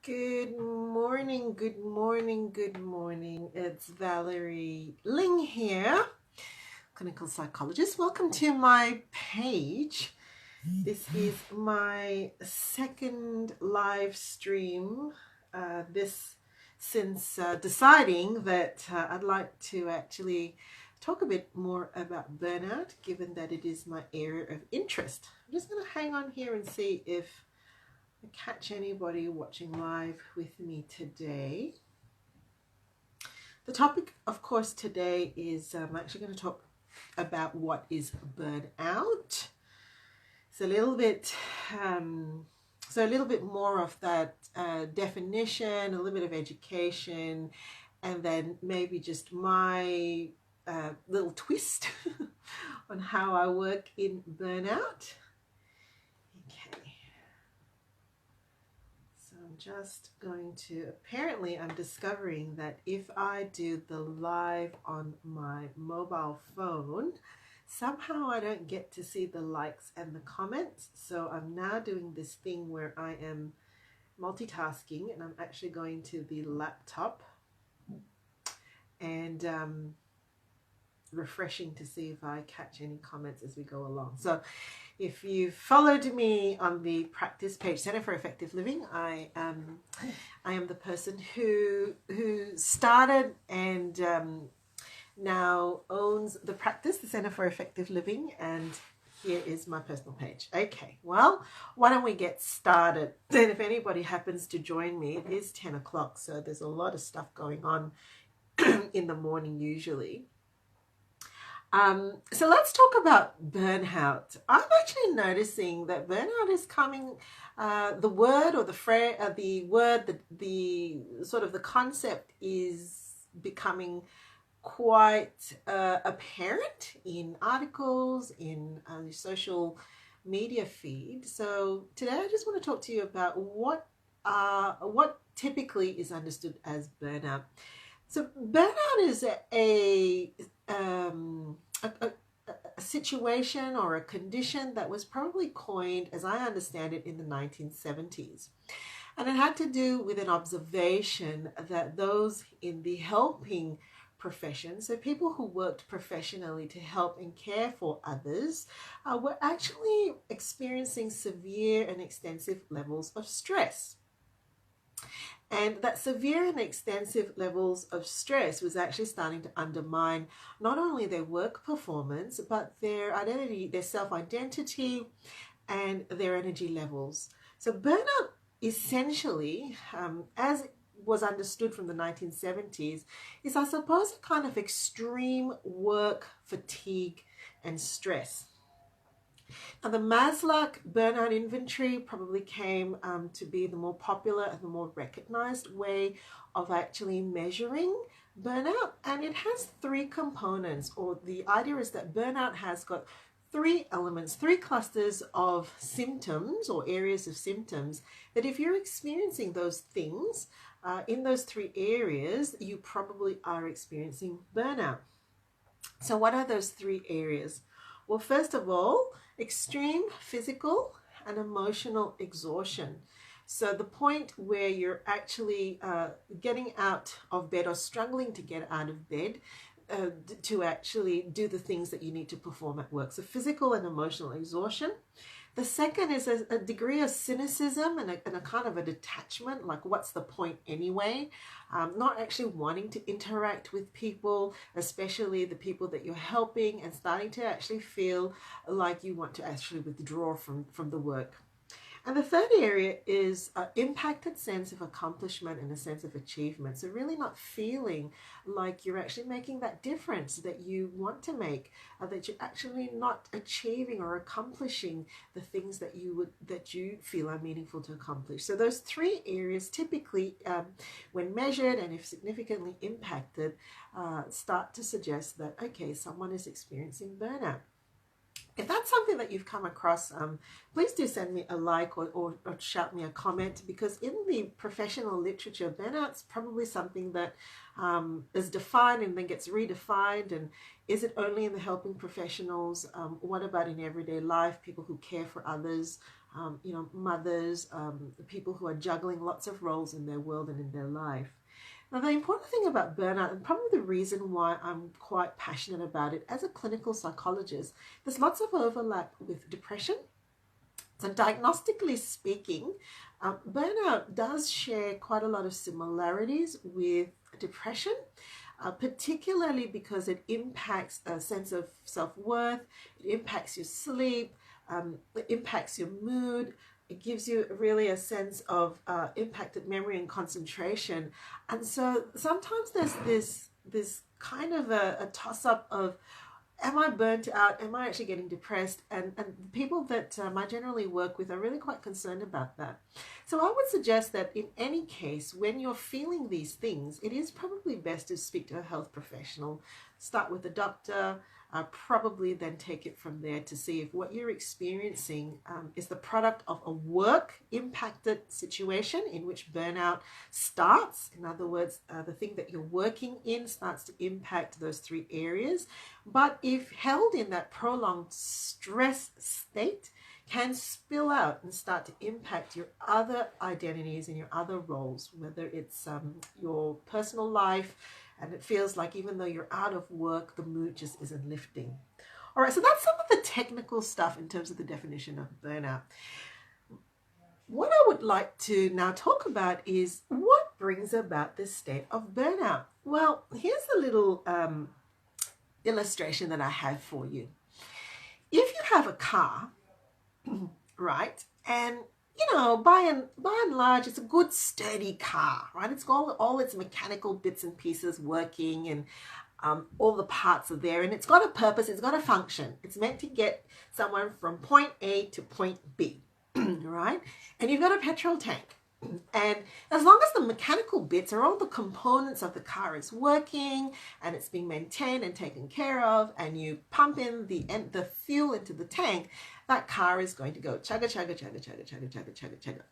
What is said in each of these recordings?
Good morning, good morning, good morning. It's Valerie Ling here, clinical psychologist. Welcome to my page. This is my second live stream since deciding that I'd like to actually talk a bit more about burnout, given that it is my area of interest. I'm just going to hang on here and see if I catch anybody watching live with me today. The topic, of course, today is I'm actually going to talk about what is burnout. It's a little bit, more of that definition, a little bit of education, and then maybe just my little twist on how I work in burnout. Just going to, apparently I'm discovering that if I do the live on my mobile phone, somehow I don't get to see the likes and the comments. So I'm now doing this thing where I am multitasking and I'm actually going to the laptop and refreshing to see if I catch any comments as we go along. So if you've followed me on the practice page, Center for Effective Living, I am the person who started and now owns the practice, the Center for Effective Living, and here is my personal page. Okay, well, why don't we get started? Then if anybody happens to join me, it is 10 o'clock, so there's a lot of stuff going on in the morning usually. So let's talk about burnout. I'm actually noticing that burnout is coming, the word or the phrase, the sort of the concept is becoming quite apparent in articles, in social media feed. So today I just want to talk to you about what typically is understood as burnout. So burnout is a situation or a condition that was probably coined, as I understand it, in the 1970s. And it had to do with an observation that those in the helping profession, so people who worked professionally to help and care for others, were actually experiencing severe and extensive levels of stress. And that severe and extensive levels of stress was actually starting to undermine not only their work performance, but their identity, their self-identity, and their energy levels. So burnout essentially, as was understood from the 1970s, is, I suppose, a kind of extreme work fatigue and stress. Now, the Maslow burnout inventory probably came to be the more popular and the more recognized way of actually measuring burnout. And it has three components, or the idea is that burnout has got three elements, three clusters of symptoms or areas of symptoms that if you're experiencing those things in those three areas, you probably are experiencing burnout. So what are those three areas? Well, first of all, extreme physical and emotional exhaustion. So the point where you're actually getting out of bed or struggling to get out of bed to actually do the things that you need to perform at work. So physical and emotional exhaustion. The second is a degree of cynicism and a kind of a detachment, like what's the point anyway? Not actually wanting to interact with people, especially the people that you're helping, and starting to actually feel like you want to actually withdraw from the work. And the third area is an impacted sense of accomplishment and a sense of achievement. So really not feeling like you're actually making that difference that you want to make, that you're actually not achieving or accomplishing the things that you feel are meaningful to accomplish. So those three areas typically, when measured and if significantly impacted, start to suggest that, okay, someone is experiencing burnout. If that's something that you've come across, please do send me a like or shout me a comment, because in the professional literature, burnout's probably something that is defined and then gets redefined. And is it only in the helping professionals? What about in everyday life, people who care for others? mothers, people who are juggling lots of roles in their world and in their life. Now, the important thing about burnout, and probably the reason why I'm quite passionate about it as a clinical psychologist, there's lots of overlap with depression. So, diagnostically speaking, burnout does share quite a lot of similarities with depression, particularly because it impacts a sense of self-worth, it impacts your sleep, it impacts your mood. It gives you really a sense of impacted memory and concentration. And so sometimes there's this kind of a toss-up of, am I burnt out? Am I actually getting depressed? And people that I generally work with are really quite concerned about that. So I would suggest that in any case, when you're feeling these things, it is probably best to speak to a health professional. Start with a doctor, probably then take it from there to see if what you're experiencing is the product of a work impacted situation in which burnout starts. In other words, the thing that you're working in starts to impact those three areas. But if held in that prolonged stress state, can spill out and start to impact your other identities and your other roles, whether it's your personal life, and it feels like even though you're out of work, the mood just isn't lifting. All right, so that's some of the technical stuff in terms of the definition of burnout. What I would like to now talk about is what brings about this state of burnout. Well, here's a little illustration that I have for you. If you have a car, right, and by and large, it's a good sturdy car, right? It's got all its mechanical bits and pieces working, and all the parts are there, and it's got a purpose, it's got a function. It's meant to get someone from point A to point B, right? And you've got a petrol tank. And as long as the mechanical bits or all the components of the car is working and it's being maintained and taken care of, and you pump in the fuel into the tank, that car is going to go chugga chugga chugga chugga chugga chugga chugga chugga.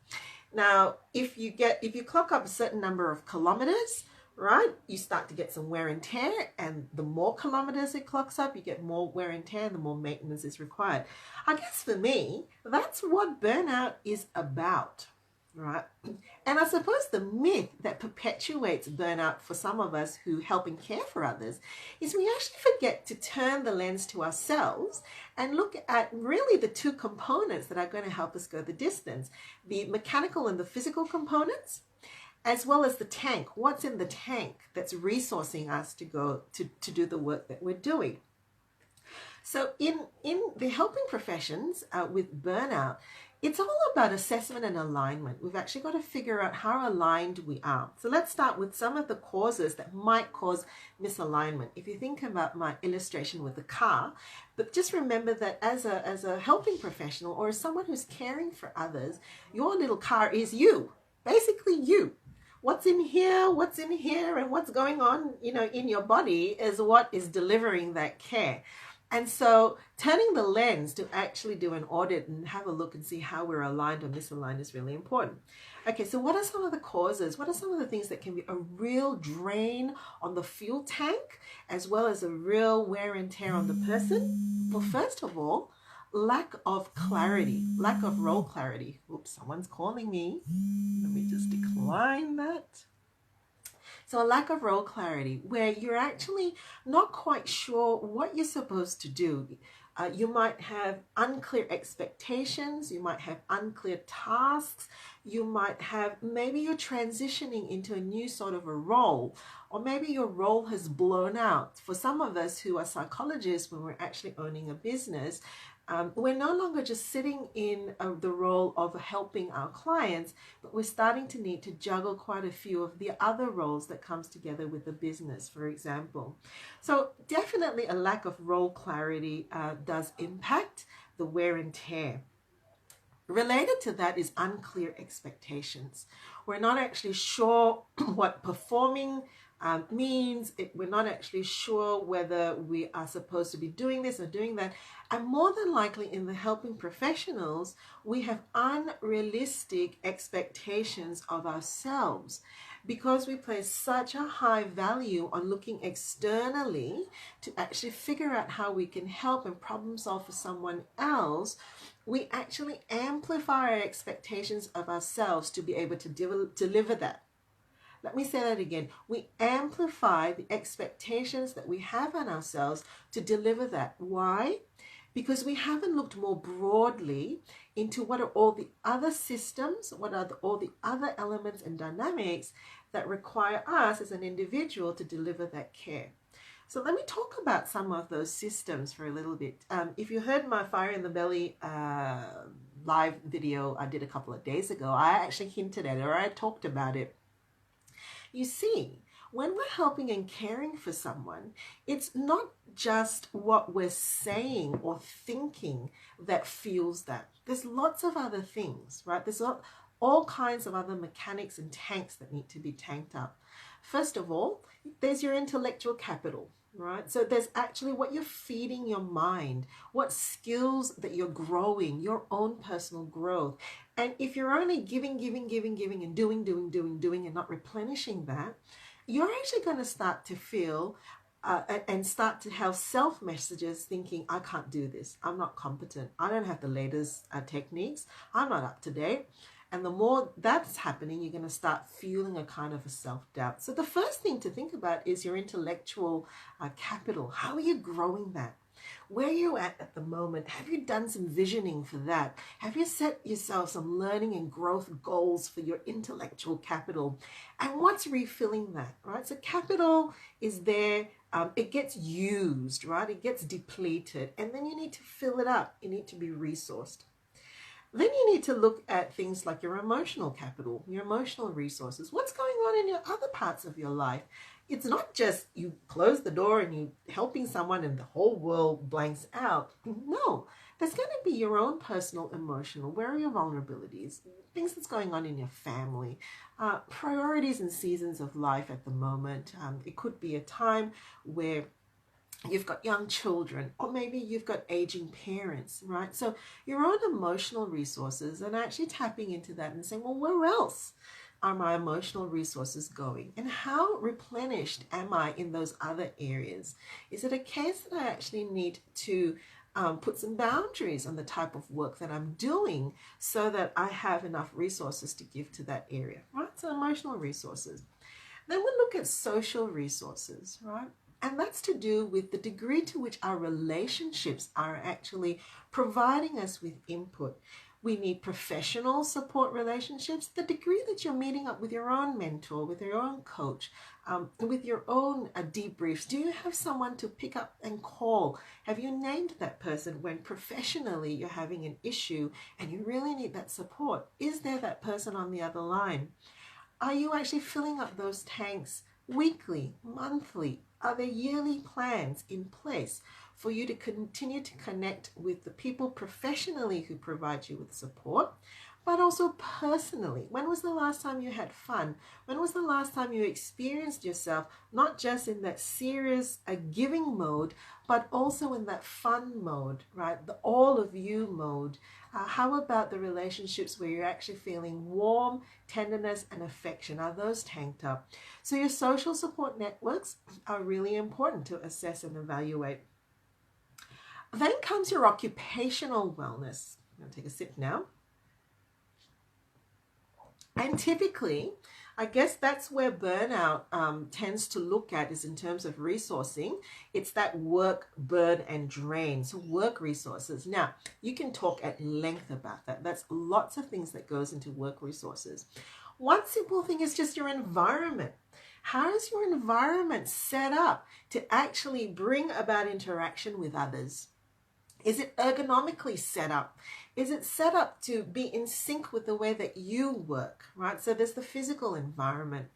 Now, if you clock up a certain number of kilometers, right, you start to get some wear and tear, and the more kilometers it clocks up, you get more wear and tear, and the more maintenance is required. I guess for me, that's what burnout is about. Right. And I suppose the myth that perpetuates burnout for some of us who help and care for others is we actually forget to turn the lens to ourselves and look at really the two components that are going to help us go the distance, the mechanical and the physical components, as well as the tank. What's in the tank that's resourcing us to go to do the work that we're doing? So in the helping professions with burnout, it's all about assessment and alignment. We've actually got to figure out how aligned we are. So let's start with some of the causes that might cause misalignment. If you think about my illustration with the car, but just remember that as a helping professional or as someone who's caring for others, your little car is you, basically you. What's in here, and what's going on, in your body is what is delivering that care. And so turning the lens to actually do an audit and have a look and see how we're aligned or misaligned is really important. Okay, so what are some of the causes? What are some of the things that can be a real drain on the fuel tank as well as a real wear and tear on the person? Well, first of all, lack of clarity, lack of role clarity. Oops, someone's calling me. Let me just decline that. So a lack of role clarity, where you're actually not quite sure what you're supposed to do. You might have unclear expectations, you might have unclear tasks, you might have, maybe you're transitioning into a new sort of a role, or maybe your role has blown out. For some of us who are psychologists, when we're actually owning a business, we're no longer just sitting in the role of helping our clients, but we're starting to need to juggle quite a few of the other roles that comes together with the business, for example. So definitely a lack of role clarity does impact the wear and tear. Related to that is unclear expectations. We're not actually sure what performing means. We're not actually sure whether we are supposed to be doing this or doing that. And more than likely in the helping professionals, we have unrealistic expectations of ourselves because we place such a high value on looking externally to actually figure out how we can help and problem solve for someone else. we actually amplify our expectations of ourselves to be able to deliver that. Let me say that again. We amplify the expectations that we have on ourselves to deliver that. Why? Because we haven't looked more broadly into what are all the other systems, what are all the other elements and dynamics that require us as an individual to deliver that care. So let me talk about some of those systems for a little bit. If you heard my Fire in the Belly live video I did a couple of days ago, I actually hinted at it, or I talked about it. You see, when we're helping and caring for someone, it's not just what we're saying or thinking that fuels that. There's lots of other things, right? There's all kinds of other mechanics and tanks that need to be tanked up. First of all, there's your intellectual capital, right? So there's actually what you're feeding your mind, what skills that you're growing, your own personal growth. And if you're only giving and doing and not replenishing that, you're actually going to start to feel and start to have self messages thinking, I can't do this. I'm not competent. I don't have the latest techniques. I'm not up to date. And the more that's happening, you're going to start feeling a kind of a self-doubt. So the first thing to think about is your intellectual capital. How are you growing that? Where are you at the moment? Have you done some visioning for that? Have you set yourself some learning and growth goals for your intellectual capital? And what's refilling that, right? So capital is there. It gets used, right? It gets depleted. And then you need to fill it up. You need to be resourced. Then you need to look at things like your emotional capital, your emotional resources. What's going on in your other parts of your life? It's not just you close the door and you helping someone and the whole world blanks out. No, there's going to be your own personal emotional. Where are your vulnerabilities? Things that's going on in your family, priorities and seasons of life at the moment. It could be a time where you've got young children, or maybe you've got aging parents, right? So your own emotional resources, and actually tapping into that and saying, well, where else are my emotional resources going? And how replenished am I in those other areas? Is it a case that I actually need to put some boundaries on the type of work that I'm doing so that I have enough resources to give to that area, right? So emotional resources. Then we look at social resources, right? And that's to do with the degree to which our relationships are actually providing us with input. We need professional support relationships, the degree that you're meeting up with your own mentor, with your own coach, with your own debriefs. Do you have someone to pick up and call? Have you named that person when professionally you're having an issue and you really need that support? Is there that person on the other line? Are you actually filling up those tanks weekly, monthly? Are there yearly plans in place for you to continue to connect with the people professionally who provide you with support, but also personally? When was the last time you had fun? When was the last time you experienced yourself, not just in that serious giving mode, but also in that fun mode, right? The all of you mode. How about the relationships where you're actually feeling warm, tenderness, and affection? Are those tanked up? So your social support networks are really important to assess and evaluate. Then comes your occupational wellness. I'm going to take a sip now. And typically, I guess that's where burnout tends to look at, is in terms of resourcing. It's that work, burn, and drain. So work resources. Now, you can talk at length about that. That's lots of things that goes into work resources. One simple thing is just your environment. How is your environment set up to actually bring about interaction with others? Is it ergonomically set up? Is it set up to be in sync with the way that you work, right? So there's the physical environment.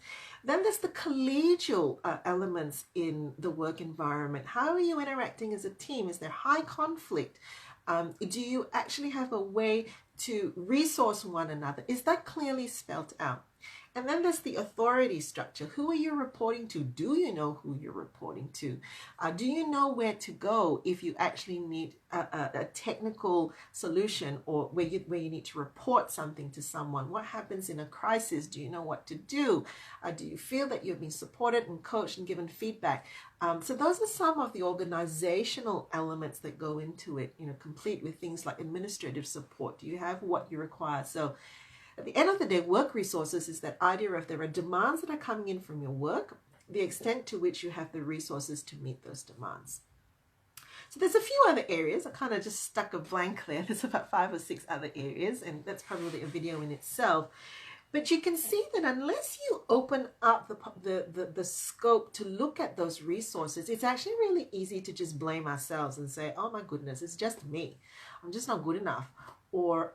Then there's the collegial elements in the work environment. How are you interacting as a team? Is there high conflict? Do you actually have a way to resource one another? Is that clearly spelled out? And then there's the authority structure. Who are you reporting to? Do you know who you're reporting to? Do you know where to go if you actually need a technical solution, or where you need to report something to someone? What happens in a crisis? Do you know what to do? Do you feel that you've been supported and coached and given feedback? So those are some of the organizational elements that go into it, complete with things like administrative support. Do you have what you require? So at the end of the day, work resources is that idea of there are demands that are coming in from your work, the extent to which you have the resources to meet those demands. So there's a few other areas. I kind of just stuck a blank there. There's about 5 or 6 other areas, and that's probably a video in itself. But you can see that unless you open up the scope to look at those resources, it's actually really easy to just blame ourselves and say, oh my goodness, it's just me. I'm just not good enough. Or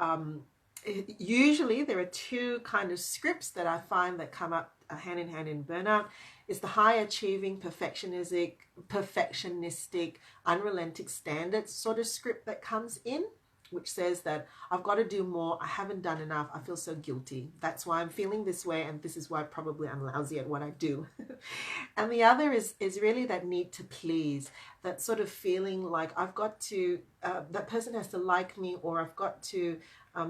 usually there are 2 kind of scripts that I find that come up hand in hand in burnout. Is the high achieving, perfectionistic, unrelenting standards sort of script that comes in, which says that I've got to do more, I haven't done enough, I feel so guilty. That's why I'm feeling this way, and this is why probably I'm lousy at what I do. And the other is really that need to please, that sort of feeling like I've got to, that person has to like me, or I've got to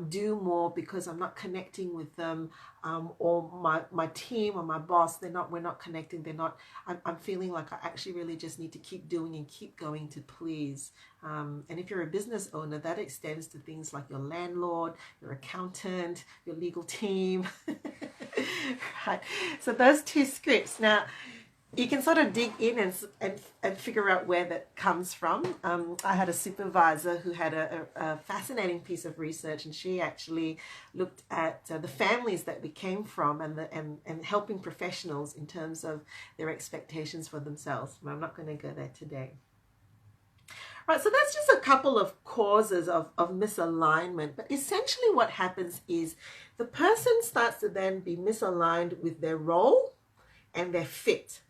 do more because I'm not connecting with them, or my team or my boss, we're not connecting, I'm feeling like I actually really just need to keep doing and keep going to please. And if you're a business owner, that extends to things like your landlord, your accountant, your legal team. Right. So those 2 scripts. Now, you can sort of dig in and figure out where that comes from. I had a supervisor who had a fascinating piece of research, and she actually looked at the families that we came from and helping professionals in terms of their expectations for themselves. But I'm not going to go there today. Right, so that's just a couple of causes of misalignment. But essentially what happens is the person starts to then be misaligned with their role and their fit.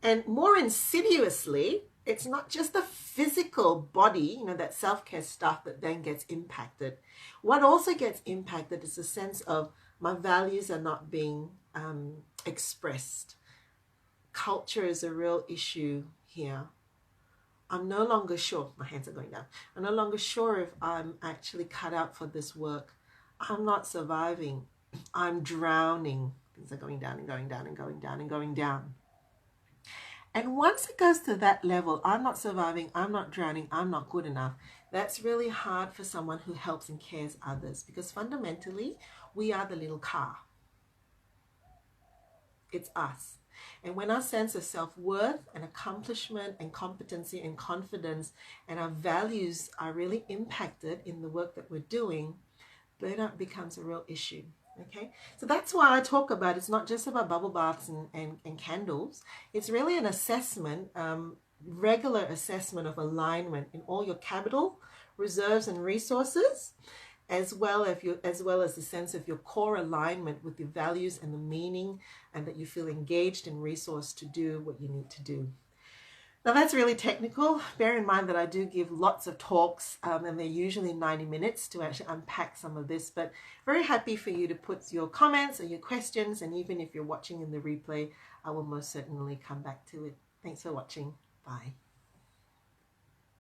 And more insidiously, it's not just the physical body, that self-care stuff that then gets impacted. What also gets impacted is a sense of my values are not being expressed. Culture is a real issue here. I'm no longer sure, my hands are going down. I'm no longer sure if I'm actually cut out for this work. I'm not surviving. I'm drowning. Things are going down and going down and going down and going down. And once it goes to that level, I'm not surviving, I'm not drowning, I'm not good enough, that's really hard for someone who helps and cares others, because fundamentally, we are the little car. It's us. And when our sense of self-worth and accomplishment and competency and confidence and our values are really impacted in the work that we're doing, burnout becomes a real issue. Okay, so that's why I talk about it's not just about bubble baths and candles. It's really an assessment, regular assessment of alignment in all your capital, reserves and resources, as well as the sense of your core alignment with your values and the meaning, and that you feel engaged and resourced to do what you need to do. Now that's really technical. Bear in mind that I do give lots of talks, and they're usually 90 minutes to actually unpack some of this, but very happy for you to put your comments or your questions, and even if you're watching in the replay, I will most certainly come back to it. Thanks for watching. Bye.